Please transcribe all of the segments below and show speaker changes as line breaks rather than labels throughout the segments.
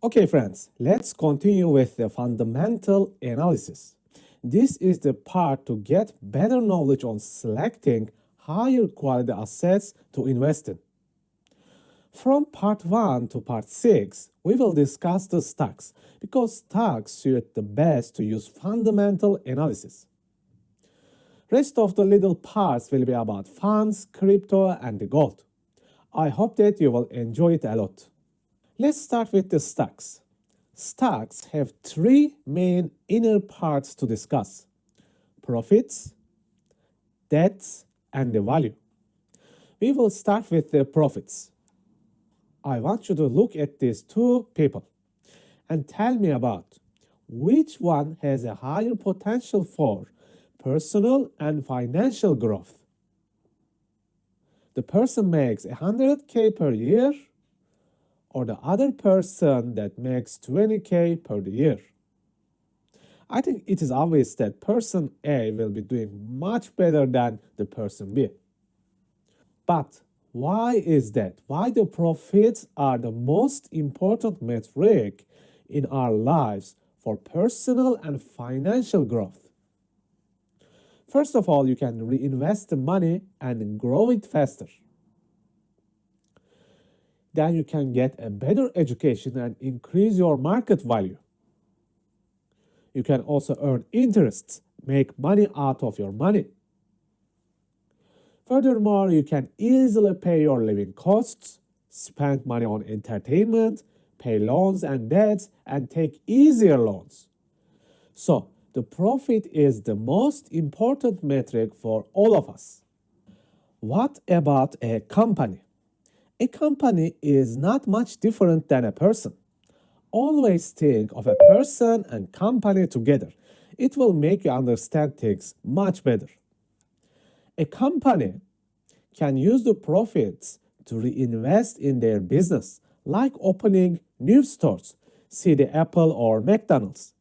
Okay, friends, let's continue with the fundamental analysis. This is the part to get better knowledge on selecting higher quality assets to invest in. From part 1 to part 6, we will discuss the stocks because stocks suit the best to use fundamental analysis. Rest of the little parts will be about funds, crypto, and the gold. I hope that you will enjoy it a lot. Let's start with the stocks. Stocks have three main inner parts to discuss: profits, debts, and the value. We will start with the profits. I want you to look at these two people and tell me about which one has a higher potential for personal and financial growth. The person makes 100K per year or the other person that makes 20K per year. I think it is obvious that person A will be doing much better than the person B. But why is that? Why the profits are the most important metric in our lives for personal and financial growth? First of all, you can reinvest the money and grow it faster. Then you can get a better education and increase your market value. You can also earn interest, make money out of your money. Furthermore, you can easily pay your living costs, spend money on entertainment, pay loans and debts, and take easier loans. So, the profit is the most important metric for all of us. What about a company? A company is not much different than a person. Always think of a person and company together. It will make you understand things much better. A company can use the profits to reinvest in their business, like opening new stores. See the Apple or McDonald's.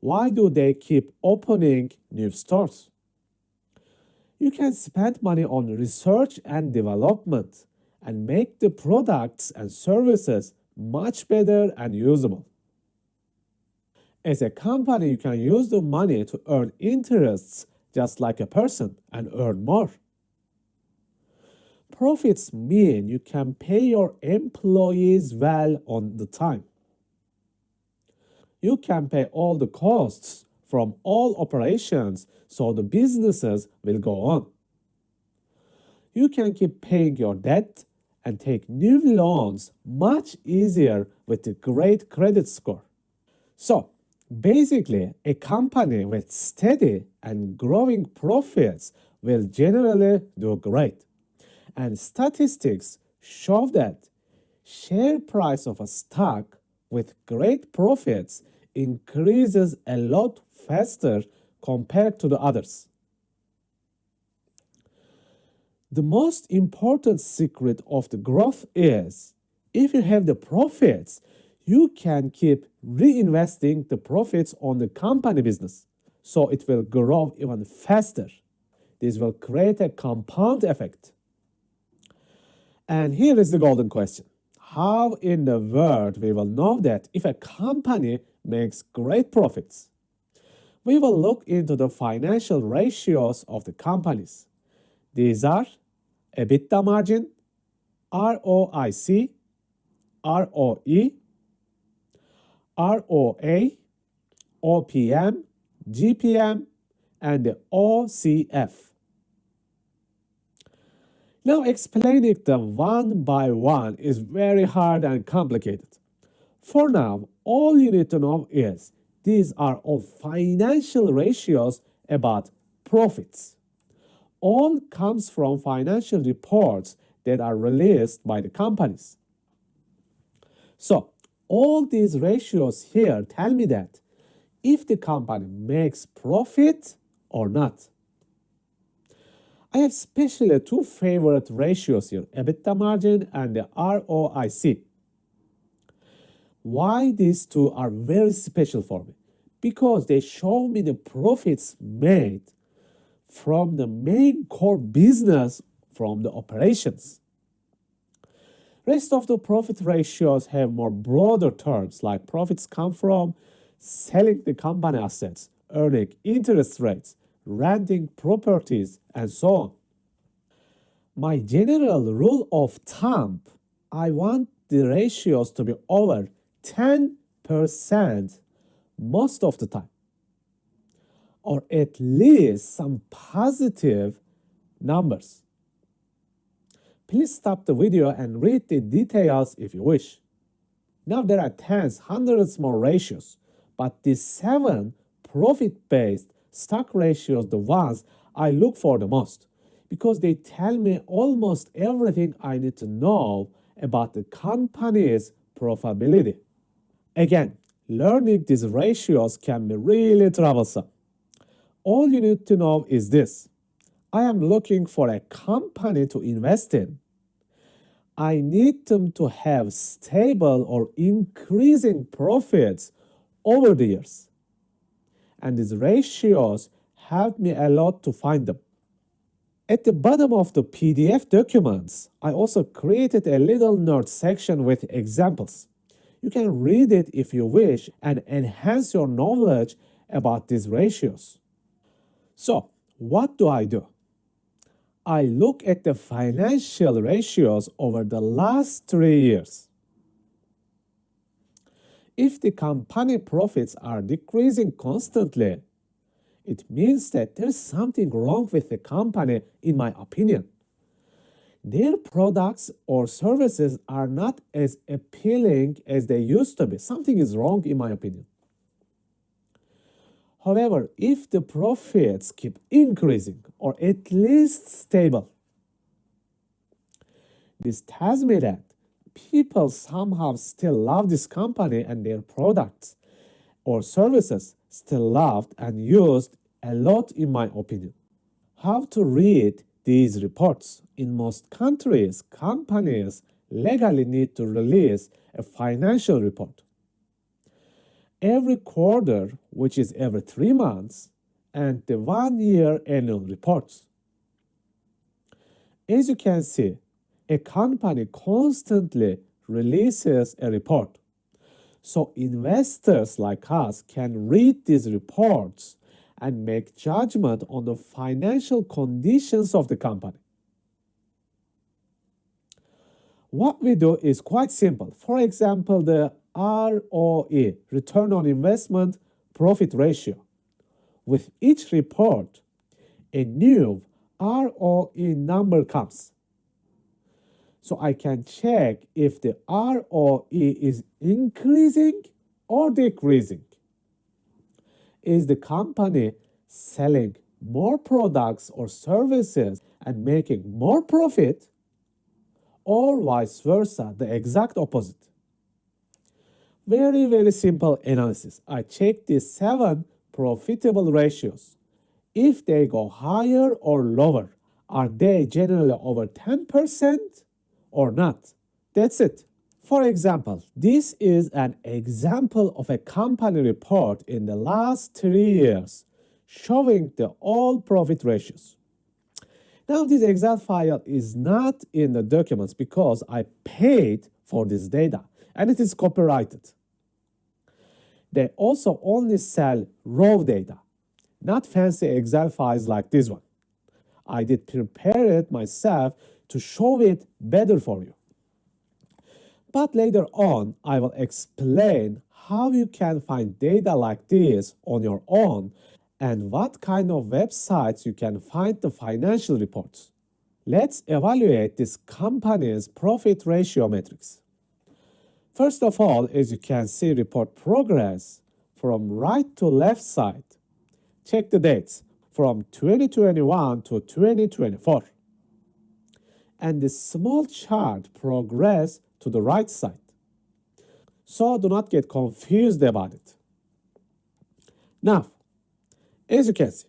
Why do they keep opening new stores? You can spend money on research and development and make the products and services much better and usable. As a company, you can use the money to earn interests just like a person and earn more. Profits mean you can pay your employees well on the time. You can pay all the costs from all operations so the businesses will go on. You can keep paying your debt and take new loans much easier with a great credit score. So, basically, a company with steady and growing profits will generally do great. And statistics show that share price of a stock with great profits increases a lot faster compared to the others. The most important secret of the growth is if you have the profits, you can keep reinvesting the profits on the company business so it will grow even faster. This will create a compound effect. And here is the golden question. How in the world we will know that if a company makes great profits? We will look into the financial ratios of the companies. These are EBITDA margin, ROIC, ROE, ROA, OPM, GPM, and the OCF. Now explaining them one by one is very hard and complicated. For now, all you need to know is these are all financial ratios about profits. All comes from financial reports that are released by the companies. So, all these ratios here tell me that if the company makes profit or not. I have especially two favorite ratios here, EBITDA margin and the ROIC. Why these two are very special for me? Because they show me the profits made from the main core business from the operations. Rest of the profit ratios have more broader terms like profits come from selling the company assets, earning interest rates, renting properties, and so on. My general rule of thumb, I want the ratios to be over 10% most of the time, or at least some positive numbers. Please stop the video and read the details if you wish. Now there are tens, hundreds more ratios, but these 7 profit-based stock ratios, the ones I look for the most, because they tell me almost everything I need to know about the company's profitability. Again, learning these ratios can be really troublesome. All you need to know is this: I am looking for a company to invest in. I need them to have stable or increasing profits over the years. And these ratios help me a lot to find them. At the bottom of the PDF documents, I also created a little note section with examples. You can read it if you wish and enhance your knowledge about these ratios. So, what do? I look at the financial ratios over the last 3 years. If the company profits are decreasing constantly, it means that there's something wrong with the company, in my opinion. Their products or services are not as appealing as they used to be. Something is wrong, in my opinion. However, if the profits keep increasing or at least stable, this tells me that people somehow still love this company and their products or services still loved and used a lot, in my opinion. How to read these reports? In most countries, companies legally need to release a financial report every quarter, which is every 3 months, and the 1 year annual reports. As you can see, a company constantly releases a report. So investors like us can read these reports and make judgment on the financial conditions of the company. What we do is quite simple. For example, the ROE, return on investment profit ratio. With each report, a new ROE number comes. So I can check if the ROE is increasing or decreasing. Is the company selling more products or services and making more profit, or vice versa, the exact opposite? Very, very simple analysis. I check these 7 profitable ratios. If they go higher or lower, are they generally over 10% or not? That's it. For example, this is an example of a company report in the last 3 years showing the all profit ratios. Now this Excel file is not in the documents because I paid for this data and it is copyrighted. They also only sell raw data, not fancy Excel files like this one. I did prepare it myself to show it better for you. But later on, I will explain how you can find data like this on your own and what kind of websites you can find the financial reports. Let's evaluate this company's profit ratio metrics. First of all, as you can see, report progress from right to left side. Check the dates from 2021 to 2024. And the small chart progress to the right side. So do not get confused about it. Now, as you can see,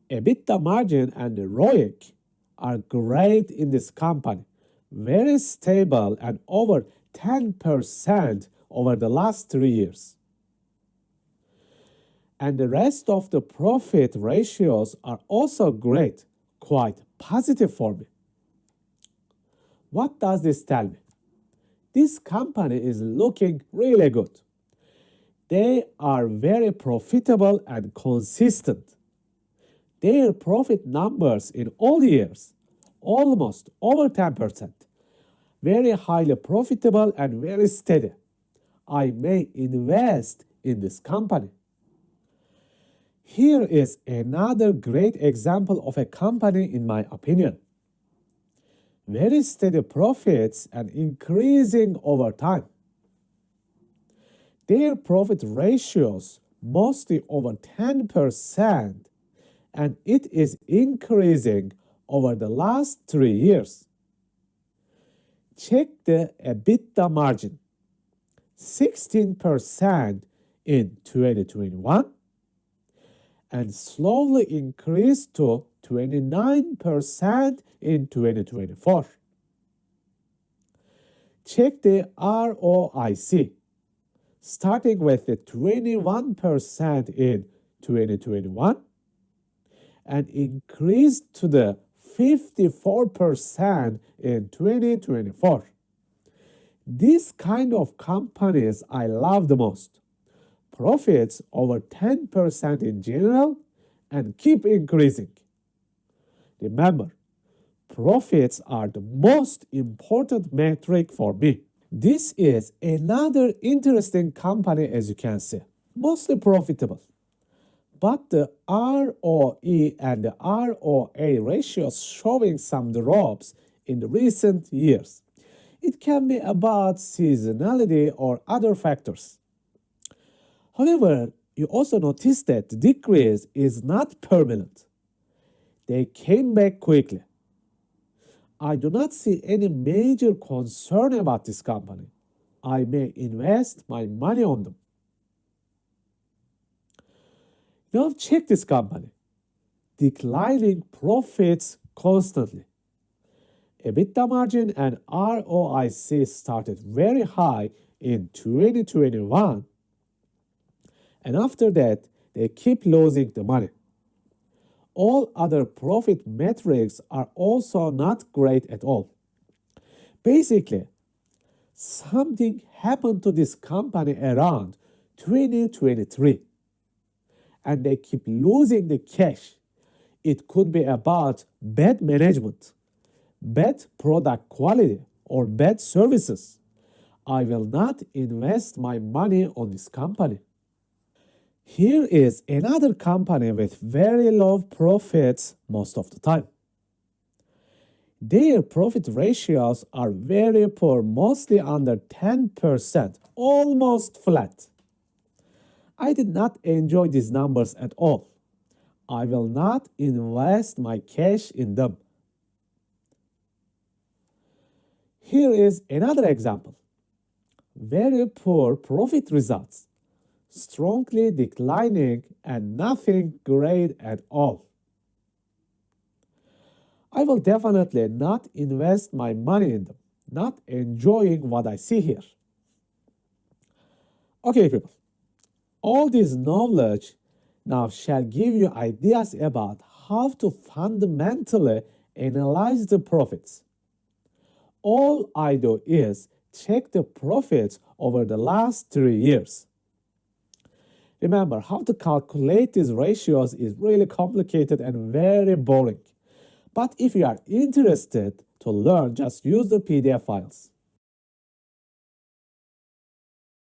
EBITDA margin and the ROIC are great in this company, very stable and over 10% over the last 3 years. And the rest of the profit ratios are also great, quite positive for me. What does this tell me? This company is looking really good. They are very profitable and consistent. Their profit numbers in all years, almost over 10%. Very highly profitable and very steady. I may invest in this company. Here is another great example of a company, in my opinion. Very steady profits and increasing over time. Their profit ratios mostly over 10%, and it is increasing over the last 3 years. Check the EBITDA margin, 16% in 2021 and slowly increased to 29% in 2024. Check the ROIC, starting with the 21% in 2021 and increased to the 54% in 2024. These kind of companies I love the most. Profits over 10% in general and keep increasing. Remember, profits are the most important metric for me. This is another interesting company, as you can see, mostly profitable. But the ROE and the ROA ratios showing some drops in the recent years. It can be about seasonality or other factors. However, you also notice that the decrease is not permanent. They came back quickly. I do not see any major concern about this company. I may invest my money on them. Now check this company. Declining profits constantly. EBITDA margin and ROIC started very high in 2021, and after that, they keep losing the money. All other profit metrics are also not great at all. Basically, something happened to this company around 2023, and they keep losing the cash. It could be about bad management, bad product quality, or bad services. I will not invest my money on this company. Here is another company with very low profits most of the time. Their profit ratios are very poor, mostly under 10%, almost flat. I did not enjoy these numbers at all. I will not invest my cash in them. Here is another example. Very poor profit results, strongly declining and nothing great at all. I will definitely not invest my money in them, not enjoying what I see here. Okay, people, all this knowledge now shall give you ideas about how to fundamentally analyze the profits. All I do is check the profits over the last 3 years. Remember, how to calculate these ratios is really complicated and very boring. But if you are interested to learn, just use the PDF files.